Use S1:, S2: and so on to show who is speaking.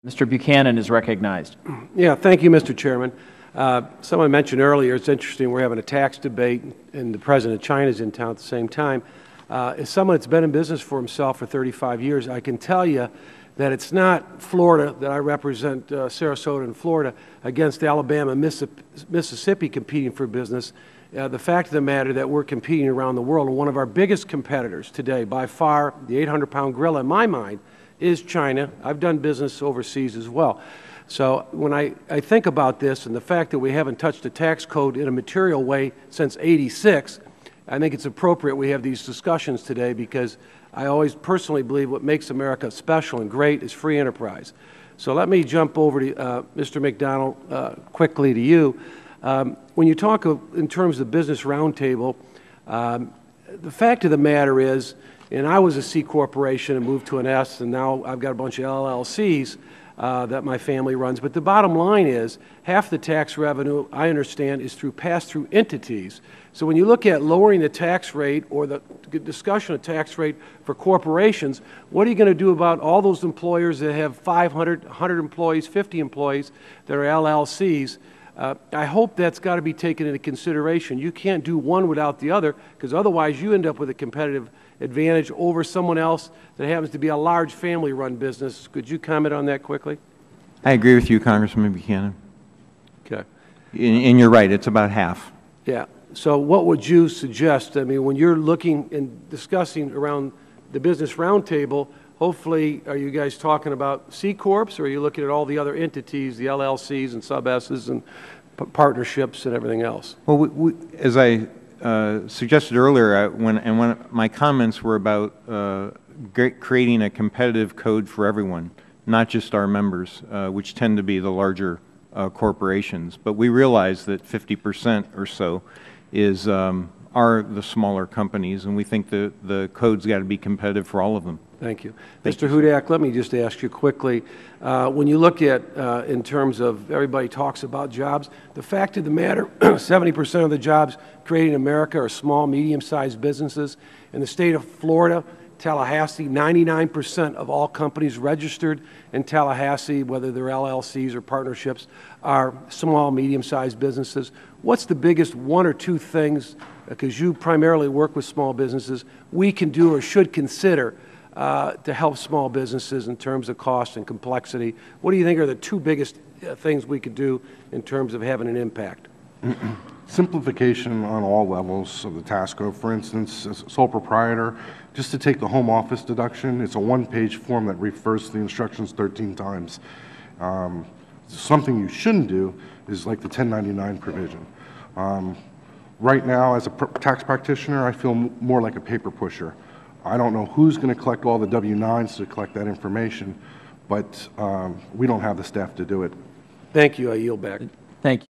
S1: Mr. Buchanan is recognized.
S2: Yeah, thank you, Mr. Chairman. Someone mentioned earlier, it's interesting, we're having a tax debate and the President of China is in town at the same time. As someone that's been in business for himself for 35 years, I can tell you that it's not Florida, that I represent Sarasota and Florida, against Alabama and Mississippi competing for business. The fact of the matter that we're competing around the world, and one of our biggest competitors today, by far, the 800-pound gorilla in my mind, is China. I've done business overseas as well. So when I think about this and the fact that we haven't touched the tax code in a material way since '86, I think it's appropriate we have these discussions today, because I always personally believe what makes America special and great is free enterprise. So let me jump over to Mr. McDonald quickly to you. When you talk in terms of Business Roundtable, the fact of the matter is, and I was a C corporation and moved to an S, and now I've got a bunch of LLCs that my family runs. But the bottom line is, half the tax revenue, I understand, is through pass-through entities. So when you look at lowering the tax rate or the discussion of tax rate for corporations, what are you going to do about all those employers that have 500, 100 employees, 50 employees that are LLCs? I hope that's got to be taken into consideration. You can't do one without the other, because otherwise you end up with a competitive advantage over someone else that happens to be a large family-run business. Could you comment on that quickly?
S3: I agree with you, Congressman Buchanan.
S2: Okay.
S3: And you're right, it's about half.
S2: Yeah. So what would you suggest? I mean, when you're looking and discussing around the Business Roundtable, hopefully, are you guys talking about C Corps, or are you looking at all the other entities, the LLCs and sub-S's and partnerships and everything else?
S3: Well, as I suggested earlier, when my comments were about creating a competitive code for everyone, not just our members, which tend to be the larger corporations. But we realize that 50% or so are the smaller companies, and we think the code's got to be competitive for all of them.
S2: Thank you. Mr. Hudak, let me just ask you quickly, when you look at, in terms of, everybody talks about jobs, the fact of the matter, 70% of the jobs created in America are small, medium-sized businesses. In the state of Florida, Tallahassee, 99% of all companies registered in Tallahassee, whether they're LLCs or partnerships, are small, medium-sized businesses. What's the biggest one or two things, because you primarily work with small businesses, we can do or should consider to help small businesses in terms of cost and complexity? What do you think are the two biggest things we could do in terms of having an impact?
S4: Simplification on all levels of the tax code. For instance, as a sole proprietor, just to take the home office deduction, it's a one-page form that refers to the instructions 13 times. Something you shouldn't do is like the 1099 provision. Right now, as a tax practitioner, I feel more like a paper pusher. I don't know who's going to collect all the W-9s to collect that information, but we don't have the staff to do it.
S2: Thank you. I yield back.
S1: Thank you.